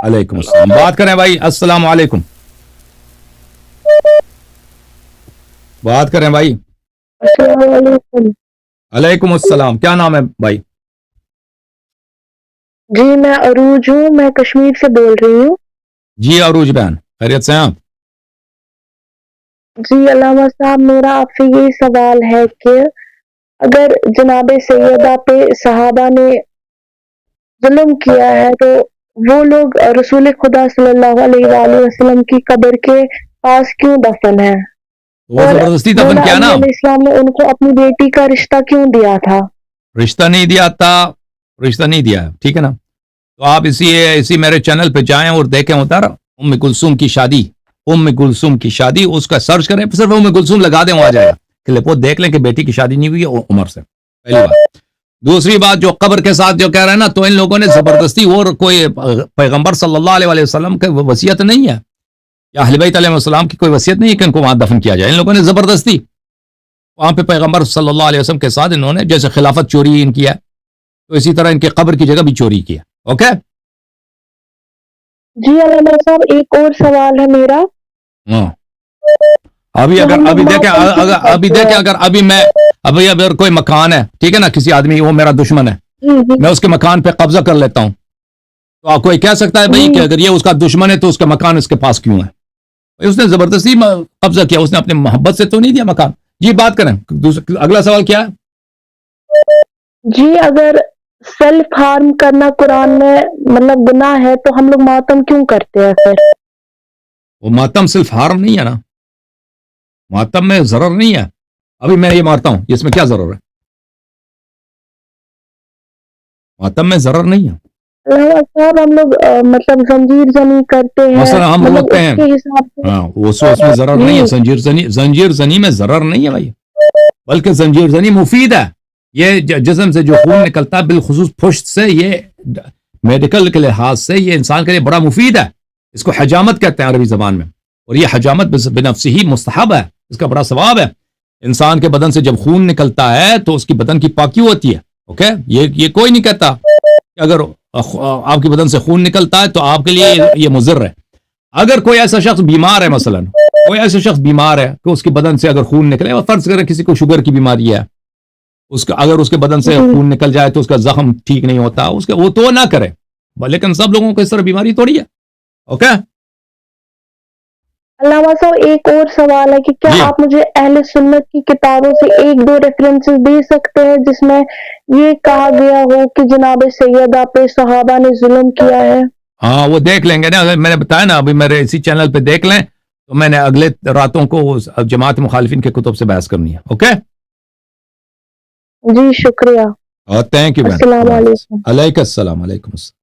علیکم السلام. بات کریں بھائی. السلام علیکم. بات کریں بھائی. السلام علیکم. علیکم السلام. کیا نام ہے بھائی؟ جی میں عروج ہوں، میں کشمیر سے بول رہی ہوں. جی عروج بہن، خیریت سے ہیں آپ؟ جی علامہ صاحب، میرا آپ سے یہ سوال ہے کہ اگر جناب سیدہ پہ صحابہ نے ظلم کیا ہے تو وہ لوگ رسول خدا صلی اللہ علیہ وآلہ وسلم کی قبر کے پاس کیوں دفن ہے؟ وہ اور زبردستی دفن مولا کیا علی نا. علیہ السلام نے ان کو اپنی بیٹی کا رشتہ کیوں دیا تھا؟ رشتہ نہیں دیا تھا. رشتہ نہیں دیا ہے، ٹھیک ہے نا. تو آپ اسی میرے چینل پہ جائیں اور دیکھیں ادھر ام کلثوم کی شادی. ام کلثوم کی شادی اس کا سرچ کریں، صرف ام کلثوم لگا دیں، وہاں جائے گا کلپ، وہ دیکھ لیں کہ بیٹی کی شادی نہیں ہوئی ہے عمر سے. پہلی بات. دوسری بات، جو قبر کے ساتھ جو کہہ رہے ہیں نا، تو ان لوگوں نے زبردستی، اور کوئی پیغمبر صلی اللہ علیہ وسلم کی وصیت نہیں ہے یا اہل بیت علیہ السلام کی کوئی وصیت نہیں ہے کہ ان کو وہاں دفن کیا جائے. ان لوگوں نے زبردستی وہاں پہ پیغمبر صلی اللہ علیہ وسلم کے ساتھ انہوں نے جیسے خلافت چوری ان کی ہے، تو اسی طرح ان کے قبر کی جگہ بھی چوری کی ہے. اوکے. جی علامہ صاحب، ایک اور سوال ہے میرا. ہاں. ابھی اگر ابھی دیکھیں اگر کوئی مکان ہے، ٹھیک ہے نا، کسی آدمی، وہ میرا دشمن ہے، میں اس کے مکان پہ قبضہ کر لیتا ہوں، تو آپ کوئی کہہ سکتا ہے بھائی کہ اگر یہ اس کا دشمن ہے تو اس کا مکان اس کے پاس کیوں ہے؟ بھائی اس نے زبردستی قبضہ کیا، اس نے اپنے محبت سے تو نہیں دیا مکان. جی بات کریں. اگلا سوال کیا ہے؟ جی اگر سیلف ہارم کرنا قرآن میں مطلب گناہ ہے تو ہم لوگ ماتم کیوں کرتے ہیں پھر؟ وہ ماتم صرف ہارم نہیں ہے نا، ماتم میں ضرر نہیں ہے. ابھی میں یہ مارتا ہوں، اس میں کیا ضرر ہے؟ ماتم میں ضرر نہیں ہے. صاحب ہم لوگ مطلب زنجیر زنی کرتے ہیں، مثلا ہم مطلب روکتے اس ہیں، کے حساب سے. ہاں اس میں ضرر نہیں ہے. زنجیر زنی میں ضرر نہیں ہے بھائی، بلکہ زنجیر زنی مفید ہے. یہ جسم سے جو خون نکلتا ہے، بالخصوص پشت سے، یہ میڈیکل کے لحاظ سے یہ انسان کے لیے بڑا مفید ہے. اس کو حجامت کہتے ہیں عربی زبان میں، اور یہ حجامت بنفسہ ہی مستحب ہے، اس کا بڑا ثواب ہے. انسان کے بدن سے جب خون نکلتا ہے تو اس کی بدن کی پاکی ہوتی ہے. اوکے. یہ کوئی نہیں کہتا کہ اگر آپ کے بدن سے خون نکلتا ہے تو آپ کے لیے یہ مضر ہے. اگر کوئی ایسا شخص بیمار ہے، مثلا کوئی ایسا شخص بیمار ہے کہ اس کے بدن سے اگر خون نکلے، اور فرض کریں کسی کو شوگر کی بیماری ہے، اگر اس کے بدن سے خون نکل جائے تو اس کا زخم ٹھیک نہیں ہوتا، وہ تو نہ کرے. لیکن سب لوگوں کو اس طرح بیماری تھوڑی ہے. اوکے. علامہ صاحب ایک اور سوال ہے کہ کیا آپ مجھے اہل سنت کی کتابوں سے ایک دو ریفرنسز دے سکتے ہیں جس میں یہ کہا گیا ہو کہ جناب سیدہ پہ صحابہ نے ظلم کیا ہے؟ ہاں وہ دیکھ لیں گے نا، میں نے بتایا نا، ابھی میرے اسی چینل پہ دیکھ لیں، تو میں نے اگلے راتوں کو جماعت مخالفین کے کتب سے بحث کرنی ہے. اوکے. جی شکریہ. Thank you. السلام علیکم. علیکم السلام. علیکم السلام.